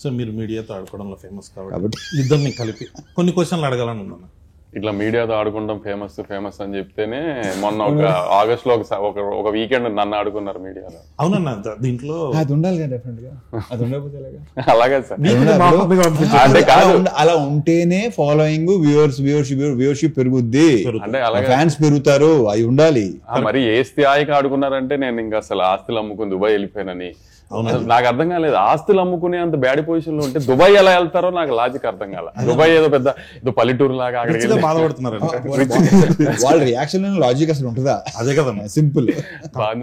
So మీరు మీడియాతో ఆడుకోవడంలో famous కాబట్టి ఇద్దరిని కలిపి కొన్ని క్వశ్చన్లు అడగాలని ఉన్నాను. ఇట్లా మీడియాతో ఆడుకుంటాం ఫేమస్ అని చెప్తేనే మొన్న ఒక ఆగస్ట్ లో ఒక వీకెండ్ నన్ను ఆడుకున్నారు మీడియాలో. అవునన్నా దీంట్లో అది ఉండాలి కదా డెఫినెట్ గా, అది ఉండకపోతే అలాగే సార్. అంటే అలా ఉంటేనే ఫాలోయింగ్ వ్యూవర్షిప్ పెరుగుద్ది, అంటే అలాగే ఫ్యాన్స్ పెరుగుతారు, అవి ఉండాలి. మరి ఏ స్థాయికి ఆడుకున్నారంటే నేను ఇంకా అసలు ఆస్తులు అమ్ముకుని దుబాయ్ వెళ్ళిపోయానని. నాకు అర్థం కాలేదు, ఆస్తులు అమ్ముకునే అంత బ్యాడ్ పొజిషన్ లో ఉంటే దుబాయ్ ఎలా వెళ్తారో నాకు లాజిక్ అర్థం కాల. దుబాయ్ ఏదో పెద్ద పల్లెటూరు లాగా అక్కడికి బాధపడుతున్నారు. వాళ్ళ రియాక్షన్ లాజిక్ అసలు ఉంటుందా? అదే కదా సింపుల్.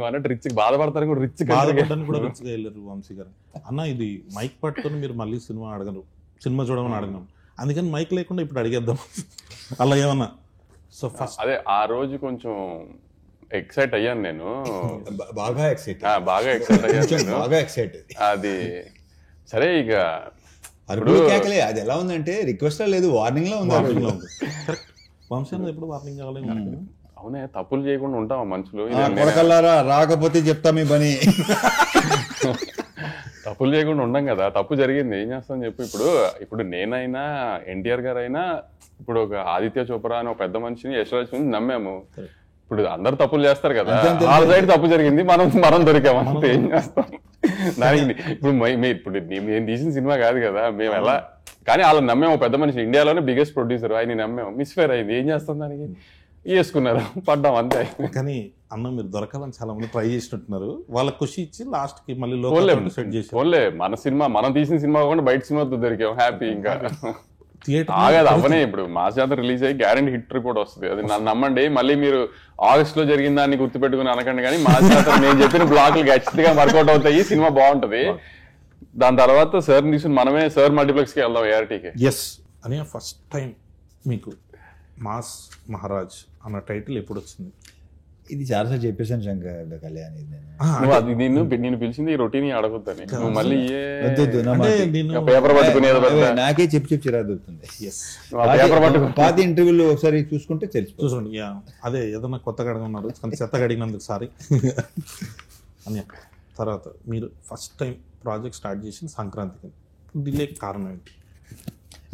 అన్నట్టు రిచ్ బాధపడతారు కూడా, రిచ్ బాధపడడానికి కూడా రిచ్గా వెళ్ళారు వంశీ గారు. అన్న ఇది మైక్ పట్టుకొని మీరు మళ్ళీ సినిమా అడగరు, సినిమా చూడమని అడగను, అందుకని మైక్ లేకుండా ఇప్పుడు అడిగేద్దాం అలా ఏమన్నా. సో ఫస్ట్ అదే ఆ రోజు కొంచెం ఎక్సైట్ అయ్యాను నేను, బాగా ఎక్సైట్ అయ్యాను. అది సరే ఇక కేకలే, అది ఎలా ఉందంటే రిక్వెస్ట్ లేదు, వార్నింగ్ లో ఉంది. వంశీ ఎప్పుడు వార్నింగ్ కావాలి. అవునే, తప్పులు చేయకుండా ఉంటావా మనుషులు? కొడకల్లారా రాకపోతే చెప్తా మీ పని. తప్పులు చేయకుండా ఉండం కదా, తప్పు జరిగింది ఏం చేస్తాం చెప్పు. ఇప్పుడు నేనైనా ఎన్టీఆర్ గారు అయినా ఇప్పుడు ఒక ఆదిత్య చోప్రా అని ఒక పెద్ద మనిషిని యశ్వరాజ్ నమ్మాము. ఇప్పుడు అందరు తప్పులు చేస్తారు కదా, వాళ్ళ సైడ్ తప్పు జరిగింది, మనం దొరికామంటే ఏం చేస్తాం దానికి. ఇప్పుడు నేను తీసిన సినిమా కాదు కదా, మేము ఎలా కానీ వాళ్ళని నమ్మాము. పెద్ద మనిషి ఇండియాలోనే బిగ్గెస్ట్ ప్రొడ్యూసర్, ఆయన నమ్మాము, మిస్ఫేర్ అయింది, ఏం చేస్తాం దానికి, వేసుకున్నారు, పడ్డాం అంతే. కానీ అన్న మీరు దొరకాలని చాలా మంది ట్రై చేసినట్టున్నారు, వాళ్ళకి ఖుషి ఇచ్చి లాస్ట్ కి మళ్ళీ సెట్ చేసి ఓన్లే మన సినిమా, మనం తీసిన సినిమా కాకుండా బయట సినిమాతో దొరికాం, హ్యాపీ. ఇంకా ఆగదు అవనే. ఇప్పుడు మాస్ జాతర రిలీజ్ అయ్యి గ్యారెంటీ హిట్ రిపోర్ట్ వస్తుంది, అది నన్ను నమ్మండి. మళ్ళీ మీరు ఆగస్ట్ లో జరిగిన దాన్ని గుర్తుపెట్టుకుని అనకండి, కానీ మాస్ జాతర నేను చెప్పిన బ్లాక్లు ఖచ్చితంగా వర్కౌట్ అవుతాయి, సినిమా బాగుంటది. దాని తర్వాత సార్ తీసుకుని మనమే సార్ మల్టీప్లెక్స్ కి వెళ్దాం, ఏఆర్టీకి. ఎస్ అని ఫస్ట్ టైం మీకు మాస్ మహారాజ్ అన్న టైటిల్ ఎప్పుడు వచ్చింది? ఇది చాలాసార్లు చెప్పేసాను శంకర్ కళ్యాణ్, నేను పిలిచింది ఈ రొటీన్ అడగొద్దని, నువ్వు మళ్ళీ పేపర్ పట్టుకునేది నాకే చెప్పి చిరాదుతుంది. పాత ఇంటర్వ్యూలు ఒకసారి చూసుకుంటే చూసుకోండి. అదే ఏదన్నా కొత్తగా అడగన్నారు, చెత్తగా అడిగినందుకు సారీ. అని తర్వాత మీరు ఫస్ట్ టైం ప్రాజెక్ట్ స్టార్ట్ చేసిన సంక్రాంతికి డిలే కారణం ఏంటి?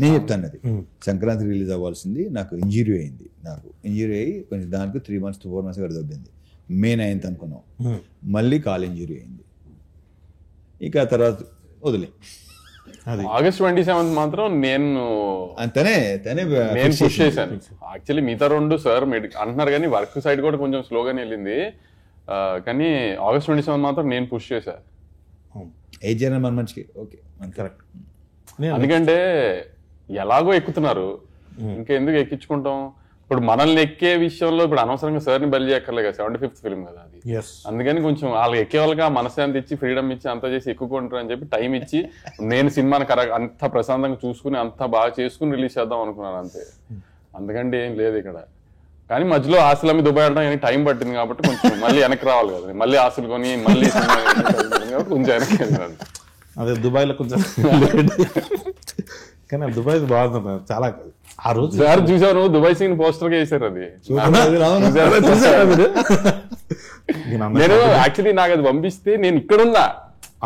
నేను చెప్తాను. అది సంక్రాంతి రిలీజ్ అవ్వాల్సింది, నాకు ఇంజురీ అయింది. నాకు ఇంజురీ అయ్యి కొంచెం దానికి 3 months to 4 months కూడా దొబ్బింది. మే 9th అనుకున్నాం, మళ్ళీ కాల్ ఇంజురీ అయింది. ఇక తర్వాత వదిలే. ఆగస్ట్ 27th మాత్రం నేను పుష్ చేశాను. యాక్చువల్లీ మిగతా 2 సార్ అంటున్నారు కానీ వర్క్ సైడ్ కూడా కొంచెం స్లోగానే వెళ్ళింది, కానీ ఆగస్ట్ 27th మాత్రం నేను పుష్ చేశాను. ఏ జనం మన మంచికి ఓకే కరెక్ట్. ఎందుకంటే ఎలాగో ఎక్కుతున్నారు, ఇంకెందుకు ఎక్కించుకుంటాం. ఇప్పుడు మనల్ని ఎక్కే విషయంలో ఇప్పుడు అనవసరంగా సార్ని బలి చేయక్కర్లే కదా, 75th ఫిల్మ్ కదా అది. అందుకని కొంచెం వాళ్ళకి ఎక్కే వాళ్ళకి మనశ్శాంతి ఇచ్చి ఫ్రీడమ్ ఇచ్చి అంతా చేసి ఎక్కుకుంటారు అని చెప్పి టైం ఇచ్చి నేను సినిమాని అంత ప్రశాంతంగా చూసుకుని అంత బాగా చేసుకుని రిలీజ్ చేద్దాం అనుకున్నాను అంతే. అందుకంటే ఏం లేదు ఇక్కడ. కానీ మధ్యలో ఆస్తులు అమ్మి దుబాయ్ వెళ్ళడం టైం పట్టింది కాబట్టి కొంచెం మళ్ళీ వెనక్కి రావాలి కదా, మళ్ళీ ఆస్తులు కొని మళ్ళీ కొంచెం వెనక్కి వెళ్ళాలి. అదే దుబాయ్లో కొంచెం కానీ దుబాయ్ బాగుంది చాలా. ఆ రోజు సార్ చూసాను దుబాయ్ సీన్ పోస్టర్ గా వేసారు, అది నేను యాక్చువల్లీ నాకు అది పంపిస్తే నేను ఇక్కడున్నా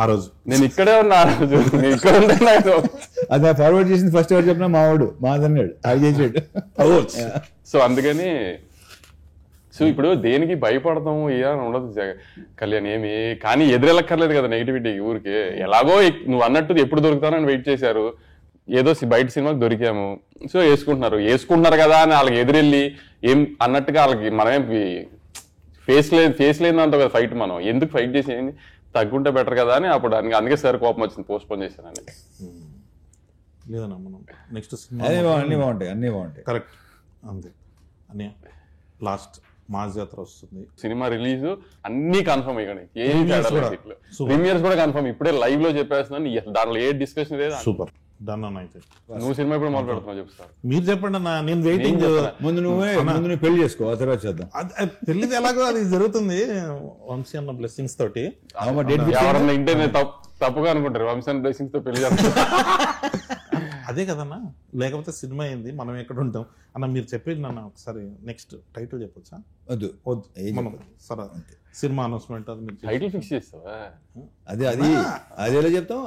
ఆ రోజు, నేను ఇక్కడే ఉన్నా ఆ రోజు, నేను ఇక్కడ ఉన్నా. అది ఫార్వర్డ్ చేసింది ఫస్ట్ ఎవరు చెప్పినా మావాడు మాదన్నాడు, అది చేసాడు. సో అందుకని ఇప్పుడు దేనికి భయపడతాము ఏమని ఉండదు కళ్యాణ్ ఏమి, కానీ ఎదురెళ్ళక్కర్లేదు కదా నెగిటివిటీ ఊరికి. ఎలాగో నువ్వు అన్నట్టు ఎప్పుడు దొరుకుతానని వెయిట్ చేశారు, ఏదో బయట సినిమాకి దొరికాము, సో వేసుకుంటున్నారు కదా అని వాళ్ళకి ఎదురెళ్ళి ఏం అన్నట్టుగా వాళ్ళకి మనమేం ఫేస్ లేదంత కదా ఫైట్. మనం ఎందుకు ఫైట్ చేసి తగ్గుంటే బెటర్ కదా అని అప్పుడు అందుకే సార్ కోపం వచ్చింది, పోస్ట్ పోన్ చేశానని. లేదన్నా మనం నెక్స్ట్ అన్ని బాగుంటాయి కరెక్ట్ అంతే. అని లాస్ట్ మాస్ జాతర వస్తుంది, సినిమా రిలీజ్ అన్ని కన్ఫర్మ్ అయ్యాయి, ఏం ప్రీమియర్స్ కూడా కన్ఫర్మ్. ఇప్పుడే లైవ్ లో చెప్పేస్తున్నాను, దాంట్లో ఏ డిస్కషన్ లేదు. సూపర్ డన్ అన్న. అయితే నువ్వు సినిమా ఇప్పుడు మొదలు పెడుతున్నావు చెప్తారు, మీరు చెప్పండి అన్న, నేను వెయిటింగ్. ముందు నువ్వు పెళ్లి చేసుకో, ఆ తర్వాత చేద్దాం. పెళ్లి ఎలాగో అది జరుగుతుంది వంశీ అన్న బ్లెస్సింగ్స్ తోటి. ఎవరన్నా ఇంటే తప్పుగా అనుకుంటారు, వంశీ అన్న బ్లెస్సింగ్స్ తో పెళ్లి చేస్తారు. అదే కదన్నా, లేకపోతే సినిమా అయింది మనం ఎక్కడ ఉంటాం అన్న. మీరు చెప్పేది నన్ను ఒకసారి నెక్స్ట్ టైటిల్ చెప్పొచ్చా? వద్దు మనం సరే సినిమా అనౌన్స్మెంట్ అది మీరు టైటిల్ ఫిక్స్ చేస్తావా? అదేలా చెప్తాం,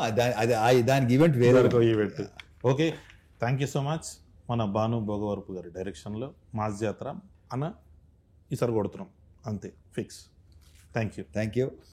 దానికి ఈవెంట్ వేరే event. Okay, thank you so much. మన భాను భోగవరపు గారి డైరెక్షన్లో మాస్ జాతర ఈసారి కొడుతున్నాం అంతే, ఫిక్స్. Thank you.